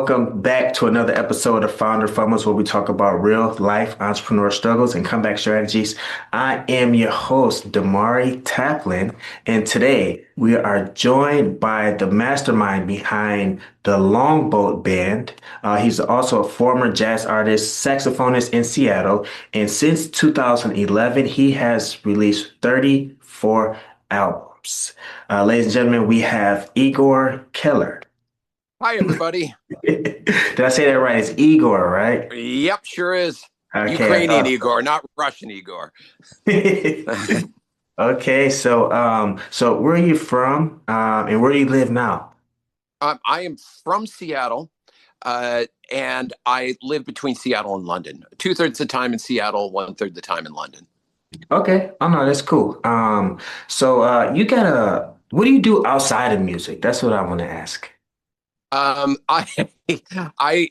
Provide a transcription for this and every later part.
Welcome back to another episode of Founder Fumbles, where we talk about real life entrepreneur struggles and comeback strategies. I am your host, Damari Taplin, and today we are joined by the mastermind behind the Longboat Band. He's also a former jazz artist, saxophonist in Seattle, and since 2011, he has released 34 albums. Ladies and gentlemen, we have Igor Keller. Hi, everybody. Did I say that right? It's Igor, right? Yep, sure is. Okay. Ukrainian Igor, not Russian Igor. Okay. So where are you from? And where do you live now? I am from Seattle, and I live between Seattle and London. Two-thirds of the time in Seattle, one-third of the time in London. Okay. Oh no, that's cool. You got what do you do outside of music? That's what I want to ask. I, I,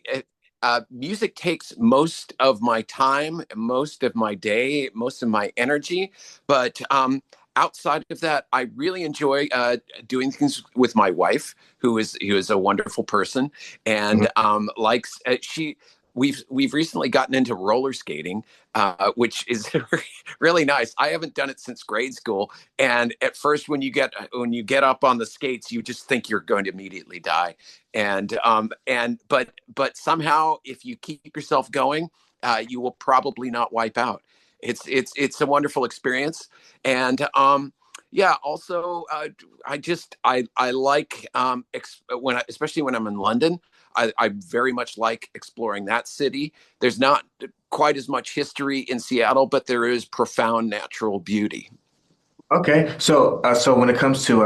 music takes most of my time, most of my day, most of my energy. But outside of that, I really enjoy doing things with my wife, who is a wonderful person, and likes she. We've recently gotten into roller skating, which is really nice. I haven't done it since grade school, and at first, when you get up on the skates, you just think you're going to immediately die. But somehow, if you keep yourself going, you will probably not wipe out. It's a wonderful experience. And yeah, also I like especially when I'm in London. I very much like exploring that city. There's not quite as much history in Seattle, but there is profound natural beauty. Okay. So when it comes to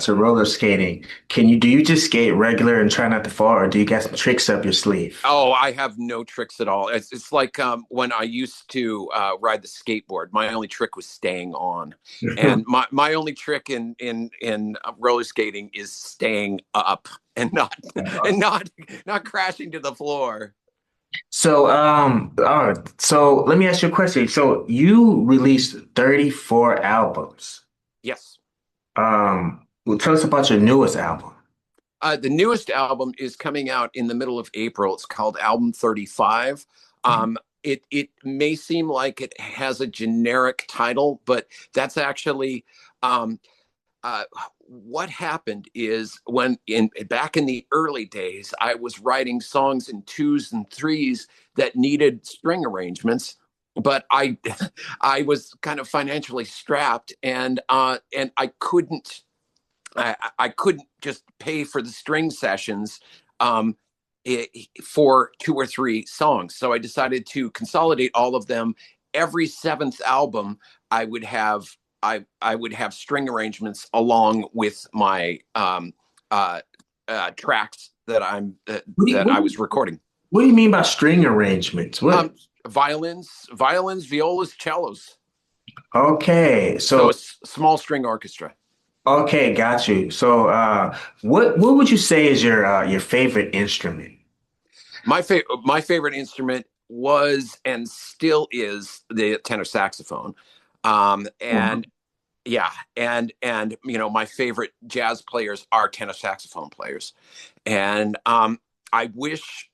roller skating, do you just skate regular and try not to fall, or do you got some tricks up your sleeve? Oh, I have no tricks at all. It's like when I used to ride the skateboard. My only trick was staying on, and my only trick in roller skating is staying up and not and not crashing to the floor. So let me ask you a question. So you released 34 albums. Yes. Well, tell us about your newest album. The newest album is coming out in the middle of April. It's called Album 35. It may seem like it has a generic title, but that's actually um, uh, what happened is when in back in the early days, I was writing songs in twos and threes that needed string arrangements, but I was kind of financially strapped, and I couldn't just pay for the string sessions um, for two or three songs. So I decided to consolidate all of them. Every seventh album, I would have I would have string arrangements along with my uh, tracks What do you, that what I do you, was recording. what do you mean by string arrangements? What? Violins, violas, cellos. Okay, So a so small string orchestra. okay, got you. What would you say is your favorite instrument? My favorite instrument was and still is the tenor saxophone. Mhm. And yeah, and my favorite jazz players are tenor saxophone players. And I wish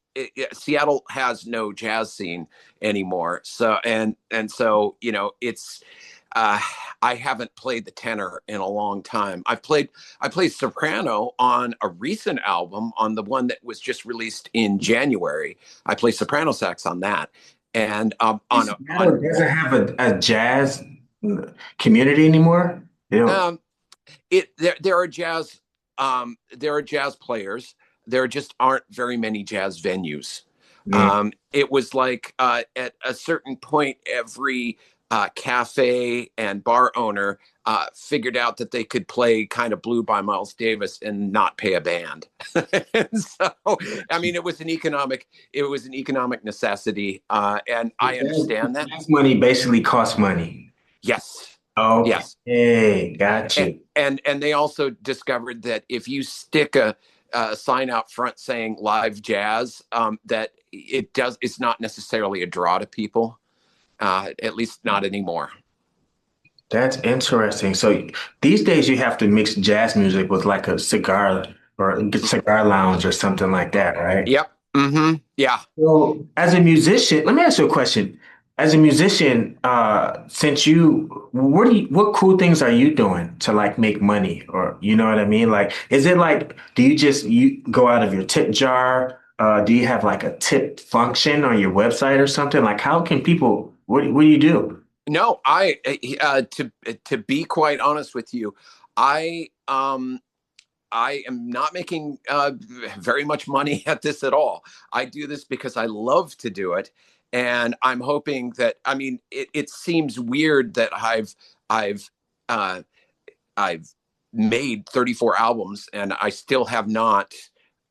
Seattle has no jazz scene anymore. So it's uh, I haven't played the tenor in a long time. I played soprano on a recent album, on the one that was just released in January. I play soprano sax on that, and Seattle doesn't have a jazz community anymore. They don't. um, it there are jazz players. There just aren't very many jazz venues. Mm. It was like at a certain point, every cafe and bar owner figured out that they could play kind of Blue by Miles Davis and not pay a band. And so, I mean, it was an economic necessity, and I understand that. Jazz money basically costs money. Yes, yes. Okay, got and you. and they also discovered that if you stick a sign out front saying live jazz, that it's not necessarily a draw to people, at least not anymore. That's interesting. So these days you have to mix jazz music with like a cigar or cigar lounge or something like that, right? Yep. Yeah. Well, as a musician, let me ask you a question. As a musician, since what cool things are you doing to like make money, or you know what I mean? Like, is it like, do you just you go out of your tip jar? Do you have like a tip function on your website or something? Like, how can people? What do you do? No, to be quite honest with you, I I am not making very much money at this at all. I do this because I love to do it, and I'm hoping that. I mean, it seems weird that I've uh, I've made 34 albums, and I still have not.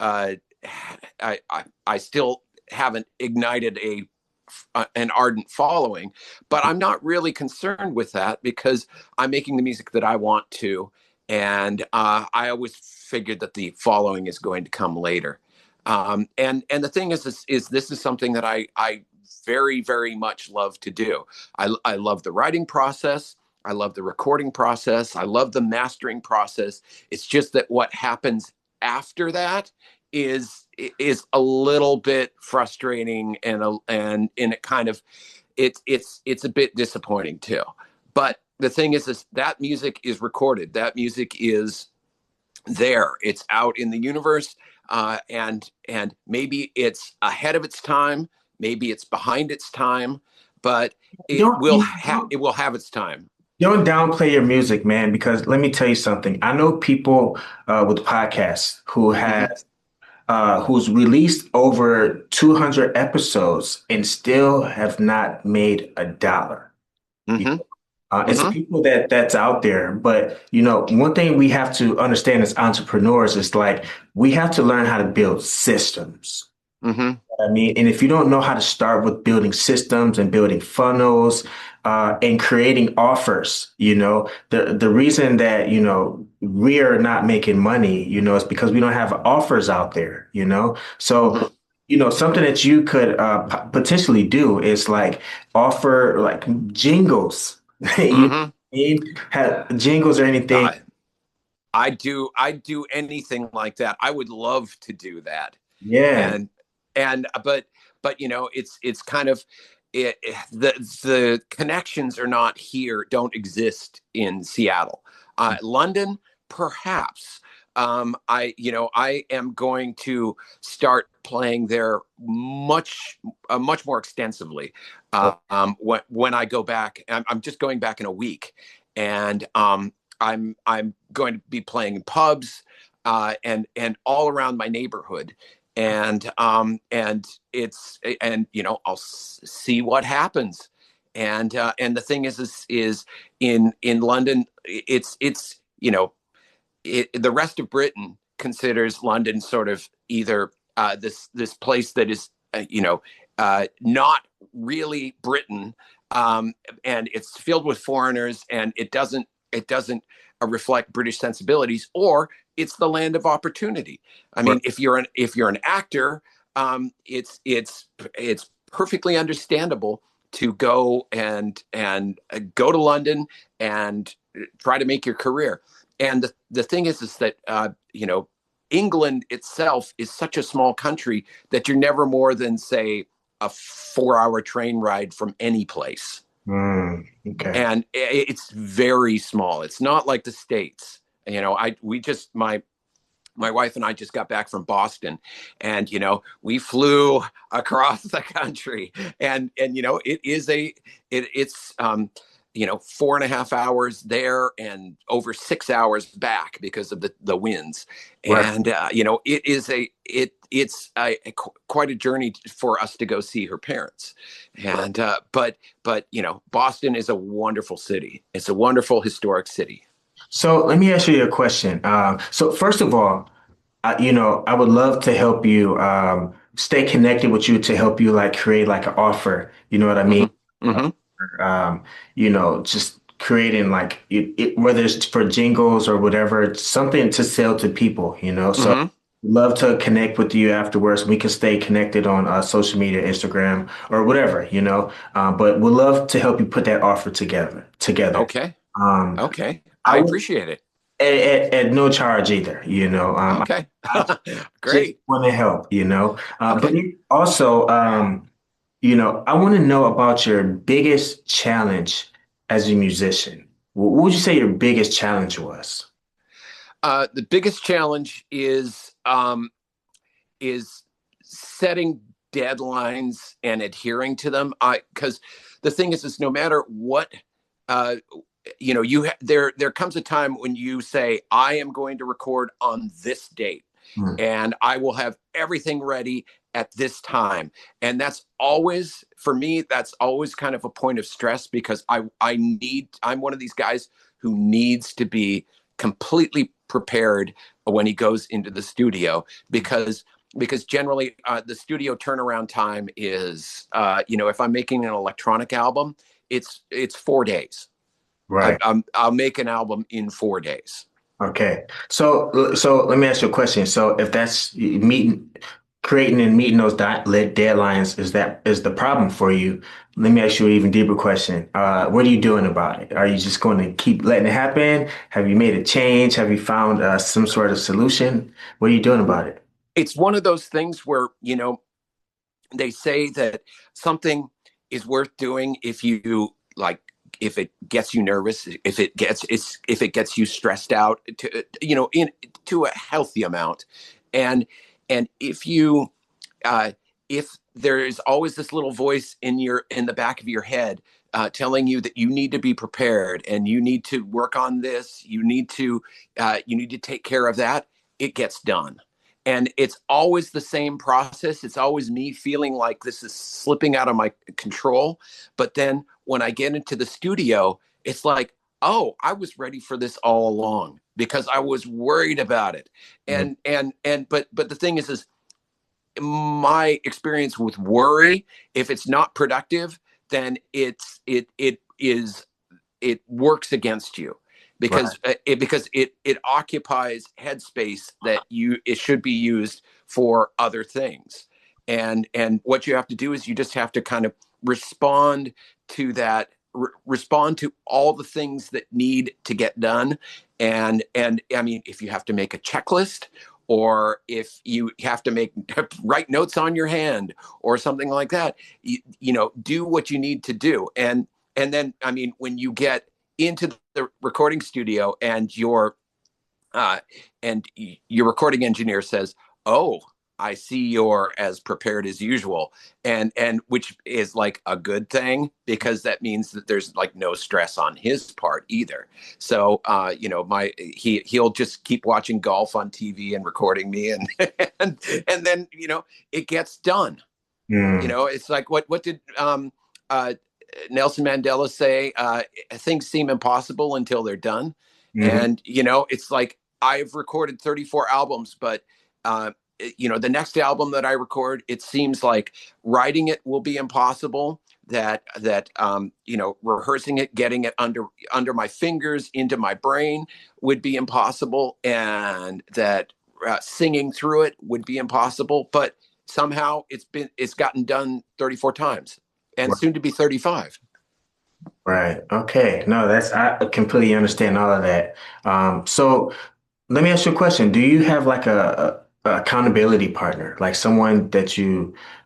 Uh, I still haven't ignited an ardent following, but I'm not really concerned with that because I'm making the music that I want to, and I always figured that the following is going to come later. And the thing is this is something that I very much love to do. I love the writing process. I love the recording process. I love the mastering process. It's just that what happens after that is a little bit frustrating and it kind of it's a bit disappointing too. But the thing is that music is recorded. That music is there. It's out in the universe, and maybe it's ahead of its time. Maybe it's behind its time, but Don't it will have its time. don't downplay your music, man, because let me tell you something. I know people with podcasts Mm-hmm. who's released over 200 episodes and still have not made a dollar. Mm-hmm. It's Mm-hmm. people that's out there, but one thing we have to understand as entrepreneurs is like we have to learn how to build systems. Mm-hmm. I mean, and if you don't know how to start with building systems and building funnels, and creating offers, the reason that, we are not making money, is because we don't have offers out there, So, Mm-hmm. something that you could potentially do is like offer like jingles, you know Mm-hmm. what I mean? Have jingles or anything. Uh, I do anything like that. I would love to do that. Yeah. And but it's kind of the connections are not here, don't exist in Seattle. London, perhaps. I am going to start playing there much more extensively when I go back. I'm just going back in a week, and I'm going to be playing in pubs and all around my neighborhood, and it's and I'll see what happens. And the thing is in London, it's the rest of Britain considers London sort of either this place that is not really Britain, and it's filled with foreigners, and it doesn't reflect British sensibilities, or it's the land of opportunity. I Right. mean, if you're an actor, it's perfectly understandable to go and go to London and try to make your career. And the thing is that England itself is such a small country that you're never more than, say, a 4-hour train ride from any place. Okay. And it's very small. It's not like the States. I we just my wife and I just got back from Boston, and we flew across the country, and it's 4.5 hours there and over 6 hours back because of the winds. Right. And quite a journey for us to go see her parents. And but Boston is a wonderful city. It's a wonderful historic city. So let me ask you a question. So first of all, I would love to help you stay connected with you to help you like create like an offer. You know what I mean? Hmm. Hmm. Just creating like whether it's for jingles or whatever, it's something to sell to people. So Hmm. love to connect with you afterwards. We can stay connected on social media, Instagram or whatever. But we'd love to help you put that offer together. Okay. Um, Okay. I I would appreciate it. at no charge either, Okay. I just Great. want to help, but Okay. also, I want to know about your biggest challenge as a musician. What would you say your biggest challenge was? The biggest challenge is setting deadlines and adhering to them. I Because the thing is no matter what, uh, there comes a time when you say, I am going to record on this date Hmm. and I will have everything ready at this time. And that's always, for me, that's always kind of a point of stress because I'm one of these guys who needs to be completely prepared when he goes into the studio because generally the studio turnaround time is if I'm making an electronic album, it's 4 days. Right. I'll make an album in 4 days. Okay. So let me ask you a question. So if that's creating and meeting those lit deadlines is the problem for you, let me ask you an even deeper question. What are you doing about it? Are you just going to keep letting it happen? Have you made a change? Have you found some sort of solution? What are you doing about it? It's one of those things where they say that something is worth doing if you like, if it gets you nervous, if it gets you stressed out to in to a healthy amount. And and if you if there is always this little voice in the back of your head telling you that you need to be prepared and you need to work on this, you need to take care of that, it gets done. And it's always the same process. It's always me feeling like this is slipping out of my control. But then when I get into the studio, it's like, oh, I was ready for this all along because I was worried about it. Mm. But the thing is my experience with worry, if it's not productive, then it works against you Right. because it occupies headspace that it should be used for other things. And what you have to do is you just have to kind of respond to that, respond to all the things that need to get done. And I mean, if you have to make a checklist, or if you have to write notes on your hand or something like that, do what you need to do. And then, I mean, when you get into the recording studio uh, and your recording engineer says, "Oh, I see you're as prepared as usual," and which is like a good thing because that means that there's like no stress on his part either. So, my he'll just keep watching golf on TV and recording me, and and then it gets done. Mm. It's like what did uh, Nelson Mandela say? Things seem impossible until they're done. Hmm. And it's like I've recorded 34 albums, but uh, the next album that I record, it seems like writing it will be impossible. That rehearsing it, getting it under my fingers into my brain would be impossible, and that singing through it would be impossible. But somehow it's gotten done 34 times and soon to be 35. Right. Okay. No, I completely understand all of that. So let me ask you a question. Do you have like a accountability partner, like someone that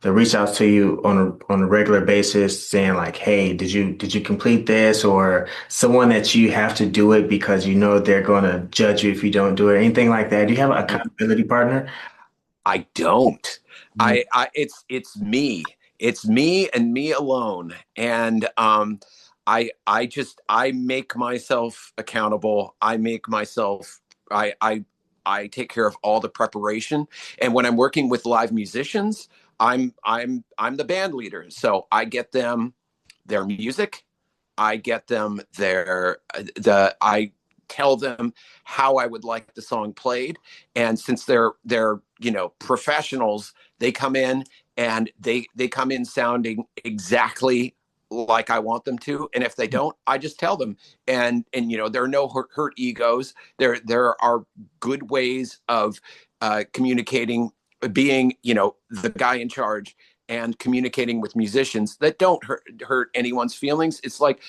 reach out to you on a regular basis, saying like, "Hey, did you complete this?" Or someone that you have to do it because you know they're going to judge you if you don't do it, anything like that? Do you have an accountability partner? I don't. Mm. It's me. It's me and me alone. And I make myself accountable. I take care of all the preparation. And when I'm working with live musicians, I'm the band leader. So I get them their music. I get them I tell them how I would like the song played. And since they're professionals, they come in and they come in sounding exactly like I want them to. And if they don't, I just tell them. And there are no hurt egos. There are good ways of communicating, being the guy in charge and communicating with musicians that don't hurt anyone's feelings. It's like,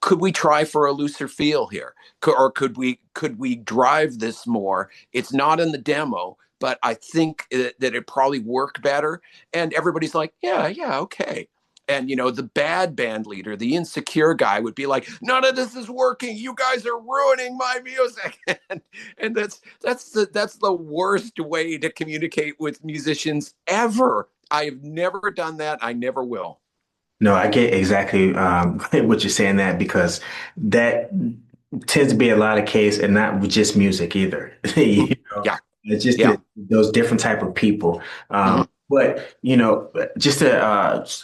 could we try for a looser feel here? Or could we drive this more? It's not in the demo, but I think that it probably work better. And everybody's like, yeah, yeah, okay. And the bad band leader, the insecure guy, would be like, none of this is working, you guys are ruining my music. And that's the worst way to communicate with musicians ever. I've never done that. I never will. No, I get exactly what you're saying that because that tends to be a lot of case and not with just music either. You know, Yeah. it's just Yeah. those different type of people. Mhm. But just to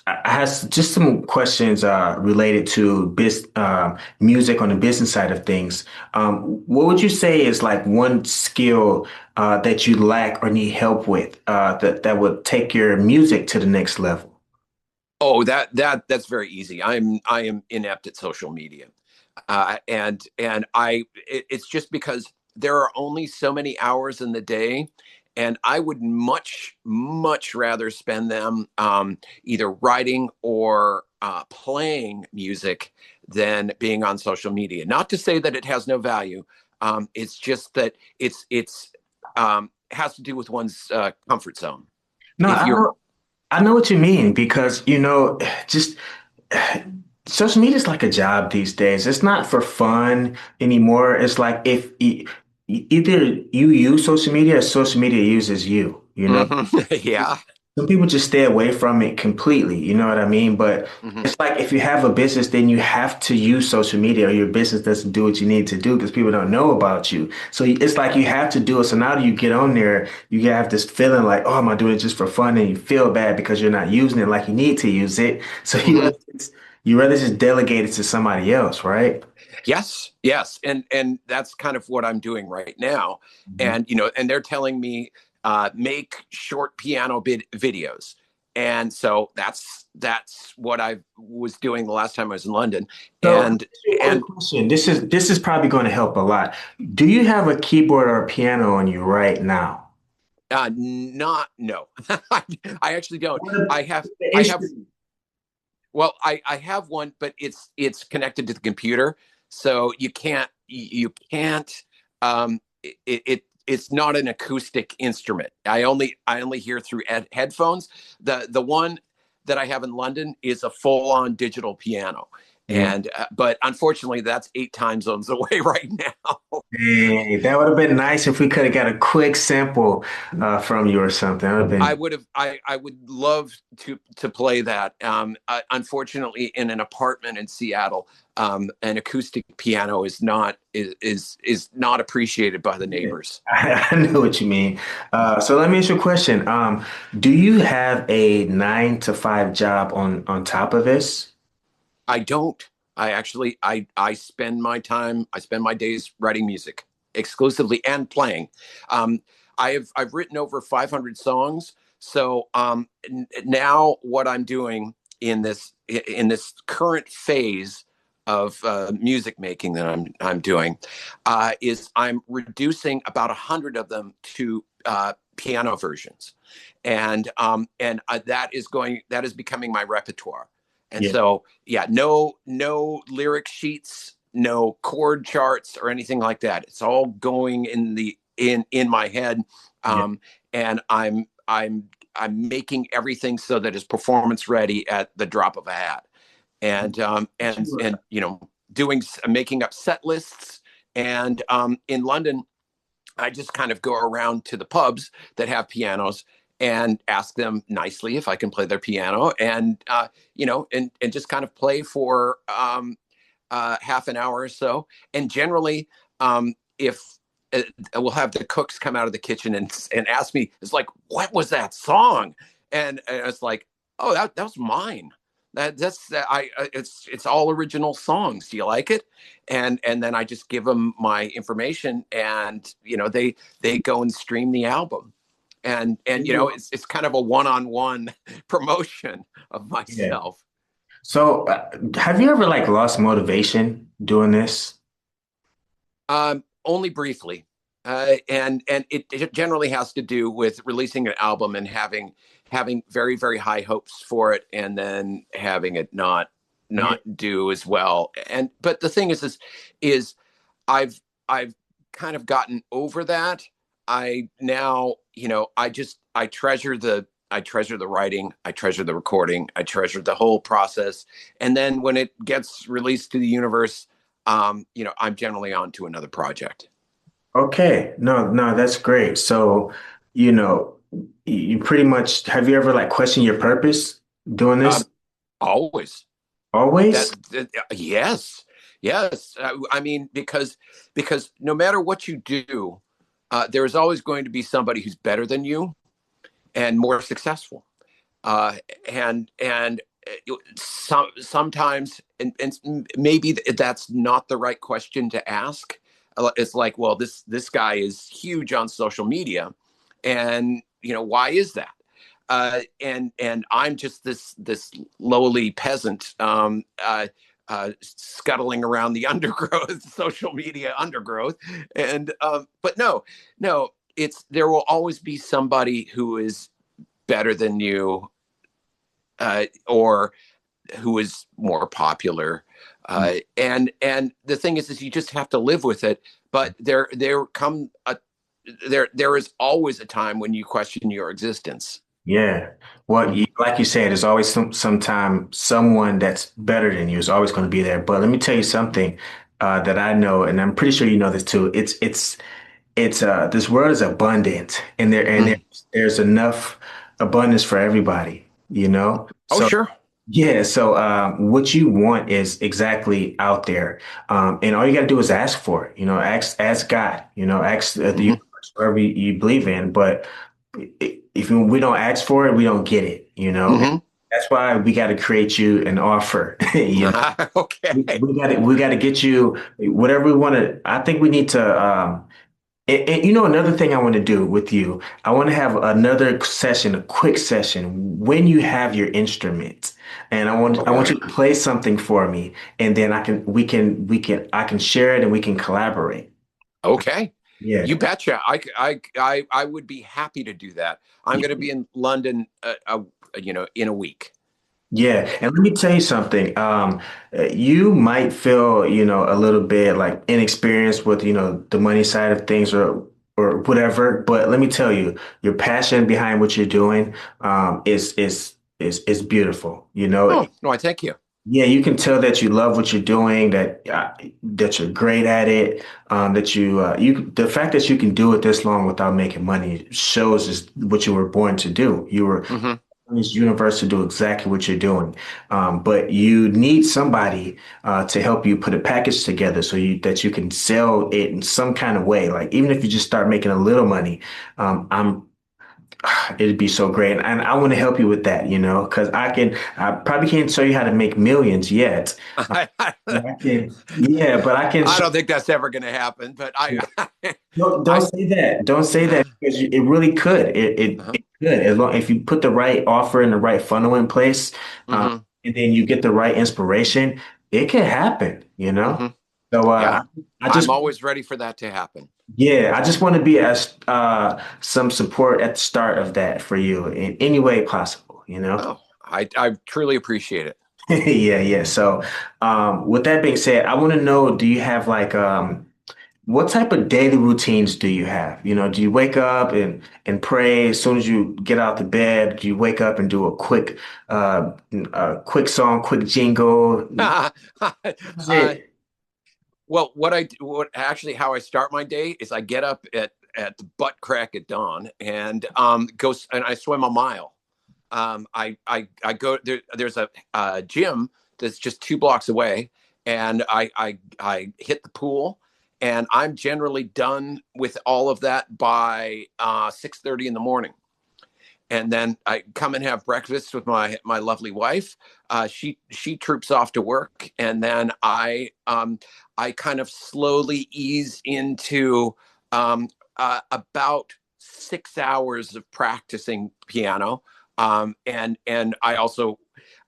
I have just some questions related to music on the business side of things. What would you say is like one skill that you lack or need help with that would take your music to the next level? Oh, that's very easy. I am inept at social media, and it's just because there are only so many hours in the day, and I would much rather spend them either writing or playing music than being on social media. Not to say that it has no value. It's just that it's has to do with one's comfort zone. No, If you're I know what you mean because just social media is like a job these days. It's not for fun anymore. It's like if either you use social media or social media uses you, you know? Mhm. Yeah. Some people just stay away from it completely, you know what I mean? But Hmm. it's like if you have a business, then you have to use social media or your business doesn't do what you need to do because people don't know about you. So it's like you have to do it. So now that you get on there, you have this feeling like, oh, am I doing it just for fun? And you feel bad because you're not using it like you need to use it. So Hmm. you rather just delegate it to somebody else, right? Yes, yes, and that's kind of what I'm doing right now. Mhm. And they're telling me make short piano videos, and so that's what I was doing the last time I was in London. So, And quick and question. This is probably going to help a lot. Do you have a keyboard or a piano on you right now? not no, I actually don't. What a- I have the I have instrument. Well, I have one, but it's connected to the computer, so you can't. It's not an acoustic instrument. I only hear through headphones. The one that I have in London is a full on digital piano, Yeah. and but unfortunately, that's 8 time zones away right now. Hey, that would have been nice if we could have got a quick sample from you or something. That would have I been. would have. I would love to play that. Unfortunately, in an apartment in Seattle, an acoustic piano is not appreciated by the Yeah. neighbors. I know what you mean. So let me ask you a question. Do you have a 9 to 5 job on top of this? I don't. I spend my time. I spend my days writing music exclusively and playing. Um, I've written over 500 songs. So now what I'm doing in this current phase of music making that I'm doing is I'm reducing about 100 of them to piano versions, and that is becoming my repertoire. And Yeah. so, yeah, no lyric sheets, no chord charts or anything like that. It's all going in my head, Yeah. um, and I'm making everything so that it's performance ready at the drop of a hat. And doing making up set lists. And in London, I just kind of go around to the pubs that have pianos and ask them nicely if I can play their piano, and just kind of play for half an hour or so. And generally, if we'll have the cooks come out of the kitchen and ask me, it's like, what was that song? And it's like, oh, that was mine. That's I it's all original songs. Do you like it? And then I just give them my information, and they go and stream the album. And it's kind of a one-on-one promotion of Yeah. myself. So, have you ever like lost motivation doing this? Only briefly, and it generally has to do with releasing an album and having very, very high hopes for it and then having it Yeah. not do as well. And but the thing is I've kind of gotten over that. I now, I treasure the writing, I treasure the recording, I treasure the whole process. And then when it gets released to the universe, I'm generally on to another project. Okay. No, no, that's great. So, you know, you pretty much have you ever like questioned your purpose doing Um, this? Always. Always? Yes, yes. I mean, because no matter what you do, there is always going to be somebody who's better than you and more successful. Uh, and sometimes, and maybe that's not the right question to ask. It's like, well, this guy is huge on social media, and why is that? And I'm just this lowly peasant, scuttling around the undergrowth, social media undergrowth, and but no, it's there will always be somebody who is better than you, or who is more popular. And the thing is you just have to live with it. But there is always a time when you question your existence. Yeah. Well, Mhm. like you said, there's always sometime someone that's better than you is always going to be there. But let me tell you something that I know, and I'm pretty sure you know this too. It's this world is abundant, and Mhm. there's enough abundance for everybody, you know? Oh, So sure. yeah, so what you want is exactly out there. And all you got to do is ask for it, ask God, ask the Hmm. universe, wherever you believe in. But if we don't ask for it, we don't get it, And Hmm. that's why we got to create you an offer, Okay. we got to get you whatever we want to. I think we need to. And another thing I want to do with you, I want to have another session, a quick session when you have your instrument. And I want Okay. you to play something for me, and then I can share it and we can collaborate. Okay. You Yeah. betcha. I would be happy to do that. I'm going to be in London, in a week. Yeah, and let me tell you something. You might feel, a little bit like inexperienced with, the money side of things or whatever. But let me tell you, your passion behind what you're doing, is beautiful. Oh, no, I thank you. Yeah, you can tell that you love what you're doing, that you're great at it, that the fact that you can do it this long without making money shows is what you were born to do. You were Hmm. in this universe to do exactly what you're doing. But you need somebody to help you put a package together so that you can sell it in some kind of way. Like even if you just start making a little money, I'm it'd be so great. And I want to help you with that, because I probably can't show you how to make millions yet. I But I can, yeah, but I can show. don't think that's ever going to happen, but Don't I, say that. Don't say that because it really could. It could as long if you put the right offer and the right funnel in place, um, hmm. and then you get the right inspiration, it can happen. Hmm. So Yeah, I I'm just always ready for that to happen. yeah, I just want to be as some support at the start of that for you in any way possible. Oh, I truly appreciate it. Yeah, yeah. So with that being said, I want to know, do you have like what type of daily routines do you have? Do you wake up and pray as soon as you get out the bed? Do you wake up and do uh, a quick song, quick jingle? uh, That's it. well, what actually how I start my day is I get up at the butt crack at dawn and go and I swim a mile. I go there. There's a gym that's just 2 blocks away, and I hit the pool, and I'm generally done with all of that by 6:30 in the morning. And then I come and have breakfast with my lovely wife. She troops off to work, and then I kind of slowly ease into about 6 hours of practicing piano. And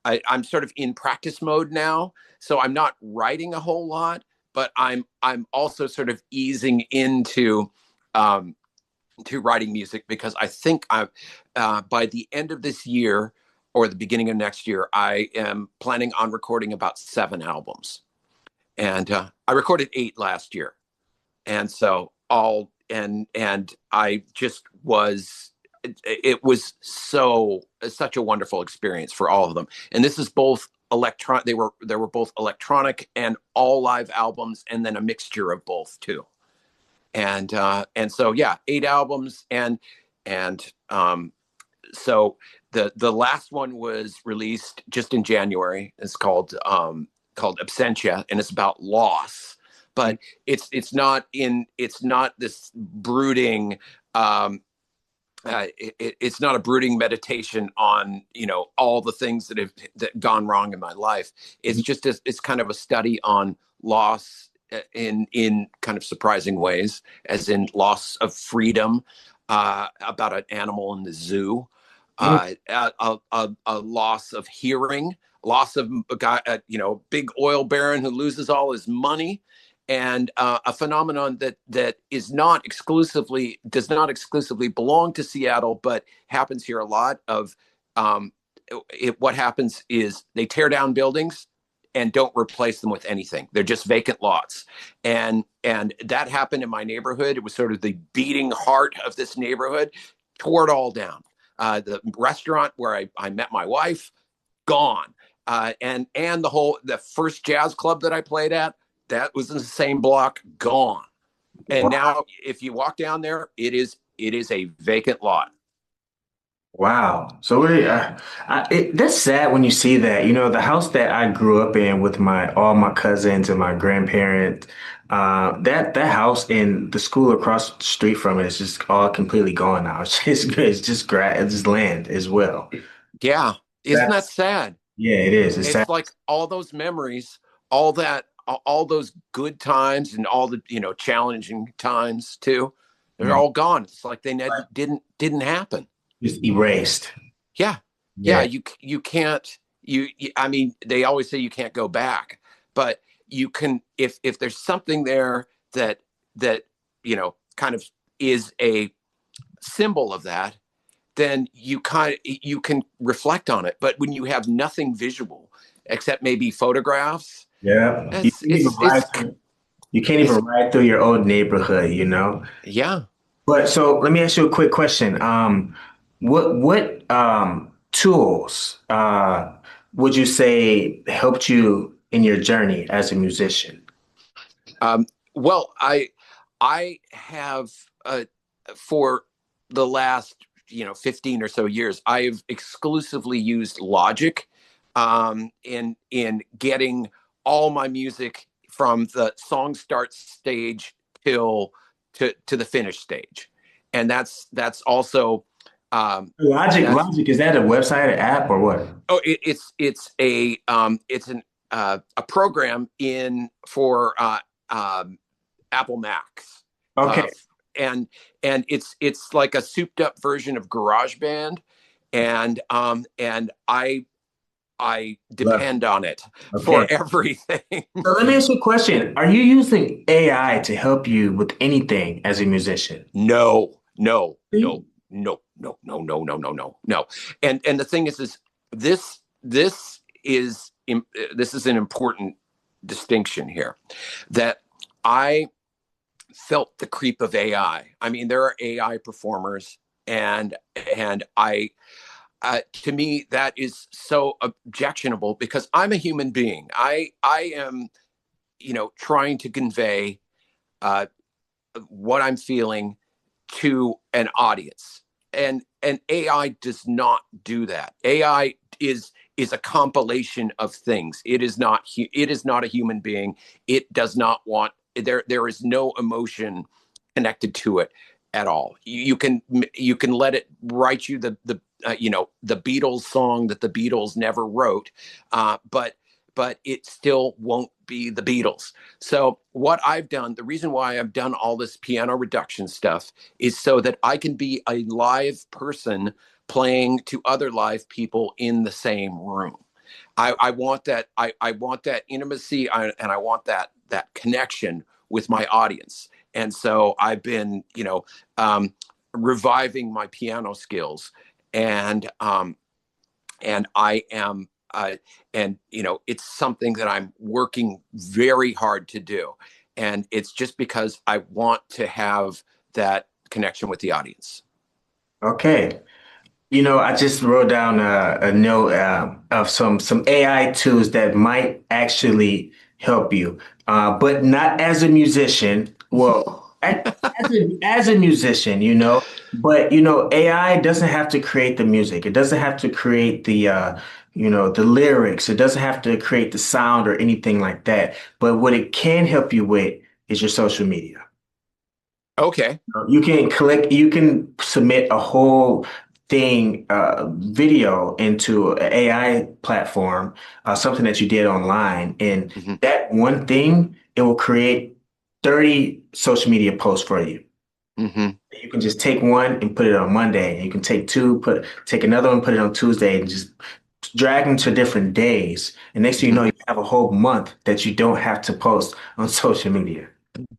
I'm sort of in practice mode now, so I'm not writing a whole lot, but I'm also sort of easing into um, to writing music because I think by the end of this year or the beginning of next year, I am planning on recording about 7 albums. And I recorded 8 last year. And so and I just was, it was such a wonderful experience for all of them. And this is both they were both electronic and all live albums, and then a mixture of both too. And so yeah, 8 albums. And so the last one was released just in January. It's called Absentia, and it's about loss, but it's not this brooding, it's not a brooding meditation on all the things that gone wrong in my life. It's just it's kind of a study on loss in kind of surprising ways, as in loss of freedom, about an animal in the zoo, a loss of hearing, loss of a guy, big oil baron who loses all his money, and a phenomenon that does not exclusively belong to Seattle, but happens here a lot. What happens is they tear down buildings and don't replace them with anything. They're just vacant lots. And that happened in my neighborhood. It was sort of the beating heart of this neighborhood. Tore it all down. The restaurant where I met my wife, gone. And the first jazz club that I played at, that was in the same block, gone. And now if you walk down there, it is a vacant lot. Wow. So that's sad when you see that. You know, the house that I grew up in with my all my cousins and my grandparents, that house and the school across the street from it is just all completely gone now. It's just land as well. Yeah. Isn't that That's sad? yeah, it is. It's sad. It's like all those memories, all those good times and all the, challenging times too. They're Mm. all gone. It's like they Like, didn't happen. just erased. Yeah. Yeah. Yeah. You can't, I mean, they always say you can't go back, but you can, if there's something there that, kind of is a symbol of that, then you can reflect on it. But when you have nothing visual except maybe photographs, Yeah. You can't even it's ride through your old neighborhood, you know? yeah. But so let me ask you a quick question. What tools would you say helped you in your journey as a musician? Um, well, I have, for the last 15 or so years, I've exclusively used Logic, in getting all my music from the song start stage till to the finish stage. And that's also, that's Logic, is that a website, an app, or what? it's a program in for Apple Macs, Okay. uh, and it's like a souped up version of GarageBand, and I Love depend on it it. for Okay. everything. So let me ask you a question. Are you using AI to help you with anything as a musician? No, no, no, no, no, no, no, no, no, no, no. And the thing is this this is this is an important distinction here, that I felt the creep of AI. I mean, there are AI performers, and to me that is so objectionable because I'm a human being. I am trying to convey uh, what I'm feeling to an audience, and AI does not do that. AI is a compilation of things. It is not a human being. It does not want, there is no emotion connected to it at all. You can let it write you the Beatles song that the Beatles never wrote, but it still won't be the Beatles. So what I've done, the reason why I've done all this piano reduction stuff, is so that I can be a live person playing to other live people in the same room. I want that. I want that intimacy, and I want that connection with my audience. And so I've been, reviving my piano skills, and and I am and it's something that I'm working very hard to do, and it's just because I want to have that connection with the audience. Okay. I just wrote down a note of some AI tools that might actually help you, but not as a musician. Well, as a musician, but AI doesn't have to create the music. It doesn't have to create the lyrics. It doesn't have to create the sound or anything like that. But what it can help you with is your social media. Okay. You can submit a whole thing, video into an AI platform, something that you did online, and Hmm. that one thing, it will create 30 social media posts for you. Hmm. You can just take one and put it on Monday, and you can take two, take another one, put it on Tuesday, and just drag them to different days. And next thing you know, Hmm. you have a whole month that you don't have to post on social media.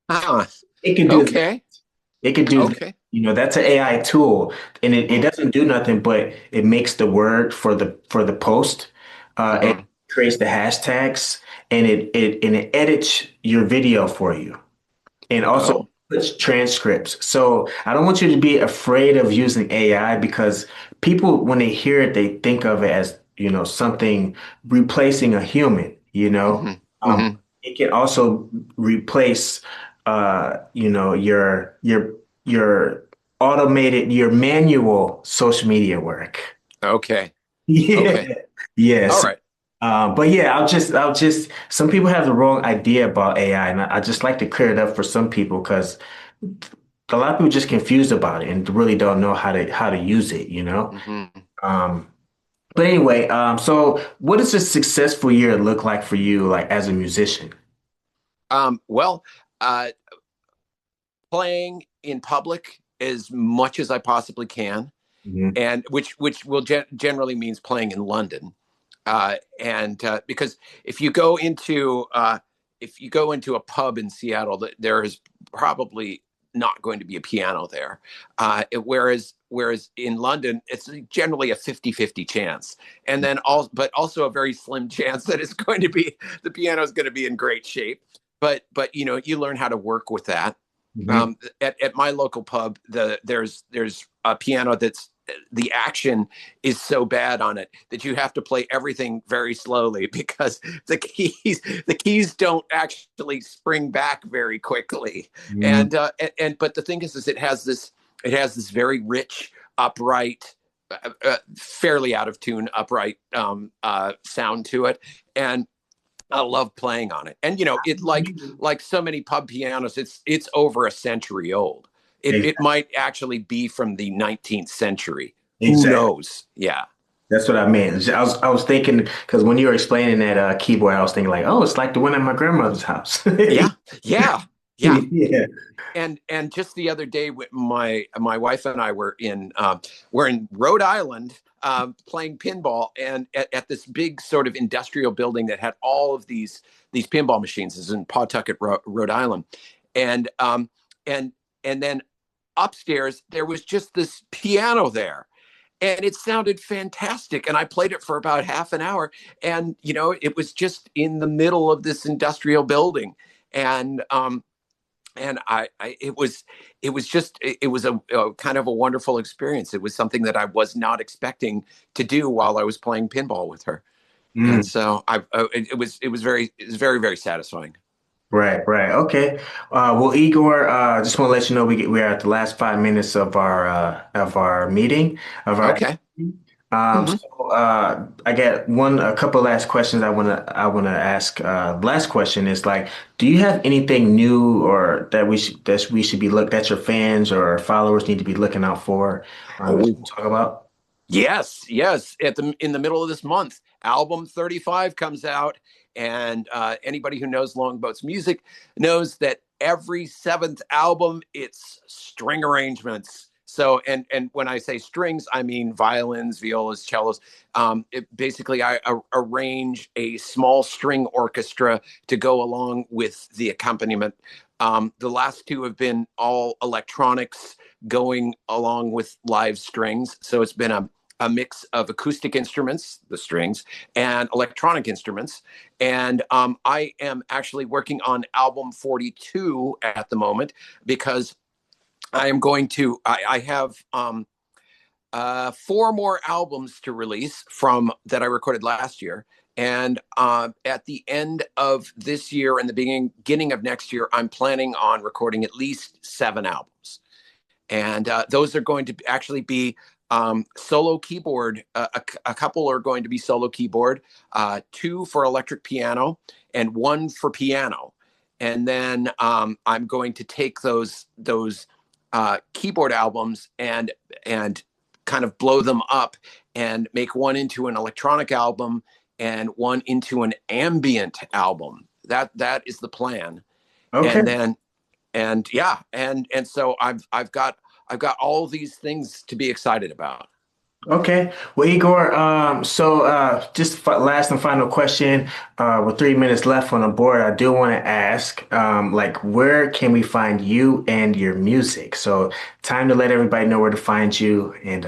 Ah, It can do okay. It could do that. Okay. That's an AI tool, and it Mm-hmm. doesn't do nothing, but it makes the word for the post, and Mm-hmm. creates the hashtags, and it edits your video for you, and also Oh. puts transcripts. So I don't want you to be afraid of using AI, because people, when they hear it, they think of it as, something replacing a human, Hmm. Um, Hmm. it can also replace, your automated, your manual social media work. Okay. Yeah. Okay. All Yes. right. But yeah, some people have the wrong idea about AI, and I just like to clear it up for some people, because a lot of people just confused about it and really don't know how to use it. Hmm. Um, but anyway, so what does a successful year look like for you, like as a musician? Well, uh, playing in public as much as I possibly can, Mhm. and which will generally means playing in London. And because if you go into a pub in Seattle, there is probably not going to be a piano there. Whereas in London, it's generally a 50-50 chance. And then but also a very slim chance that the piano is going to be in great shape. But you learn how to work with that. Mhm. At my local pub, there's a piano that's the action is so bad on it that you have to play everything very slowly because the keys don't actually spring back very quickly. Mhm. And but the thing is it has this very rich upright, fairly out of tune upright sound to it, and I love playing on it. And it like so many pub pianos, it's over a century old. It Exactly. might actually be from the 19th century. Who Exactly. knows? Yeah. That's what I meant. I was thinking, because when you were explaining that keyboard, I was thinking like, oh, it's like the one at my grandmother's house. Yeah. Yeah. Yeah. Yeah. And just the other day, my wife and I were in Rhode Island, playing pinball, and at this big sort of industrial building that had all of these pinball machines. This is in Pawtucket, Rhode Island, and and and then upstairs there was just this piano there, and it sounded fantastic, and I played it for about half an hour, and it was just in the middle of this industrial building, and it was a kind of a wonderful experience. It was something that I was not expecting to do while I was playing pinball with her, and Mm. so it was very, very satisfying. Right, right. Okay. Well, Igor, just want to let you know we're at the last 5 minutes of our meeting of our Okay. so Hmm. I got a couple last questions I wanna ask. Last question is like, do you have anything new, or that we should be that your fans or followers need to be looking out for, that you can Oh, talk about? yes, yes. In the middle of this month, album 35 comes out, and anybody who knows Longboat's music knows that every seventh album it's string arrangements. So, and when I say strings, I mean violins, violas, cellos. Basically, I arrange a small string orchestra to go along with the accompaniment The last two have been all electronics going along with live strings. So it's been a mix of acoustic instruments, the strings, and electronic instruments. And I am actually working on album 42 at the moment because I am going to, I have four more albums to release from that I recorded last year. And at the end of this year and the beginning of next year, I'm planning on recording at least seven albums. And those are going to actually be solo keyboard. A couple are going to be solo keyboard, two for electric piano, and one for piano. And then I'm going to take those keyboard albums and kind of blow them up and make one into an electronic album and one into an ambient album. That is the plan. Okay. And then and so I've got all these things to be excited about. Okay. Well, Igor, just last and final question. With 3 minutes left on the board, I do want to ask, like, where can we find you and your music? So, time to let everybody know where to find you, and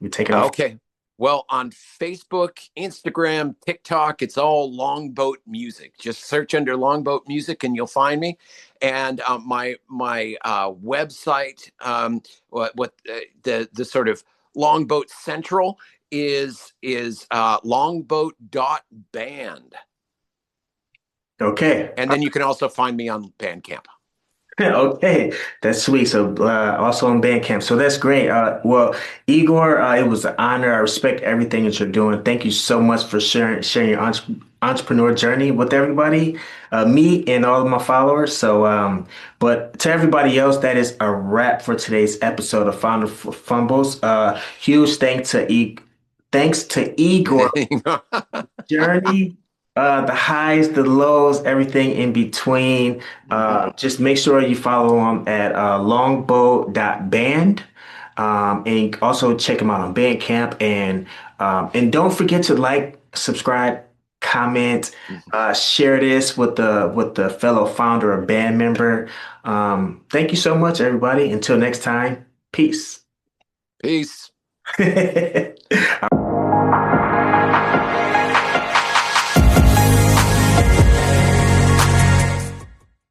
we take it off. Okay. Well, on Facebook, Instagram, TikTok, it's all Longboat Music. Just search under Longboat Music and you'll find me. And my website, what the sort of Longboat Central is longboat.band. Okay. And then you can also find me on Bandcamp. Okay, that's sweet. So, also on Bandcamp. So that's great. Well, Igor, it was an honor. I respect everything that you're doing. Thank you so much for sharing your entrepreneur journey with everybody, me and all of my followers. So, but to everybody else, that is a wrap for today's episode of Founder Fumbles. Huge thanks to Igor journey, the highs, the lows, everything in between. Just make sure you follow him at longboat.band. And also check him out on Bandcamp. And don't forget to like, subscribe, comment, share this with the fellow founder or band member. Thank you so much, everybody. Until next time, peace. Peace.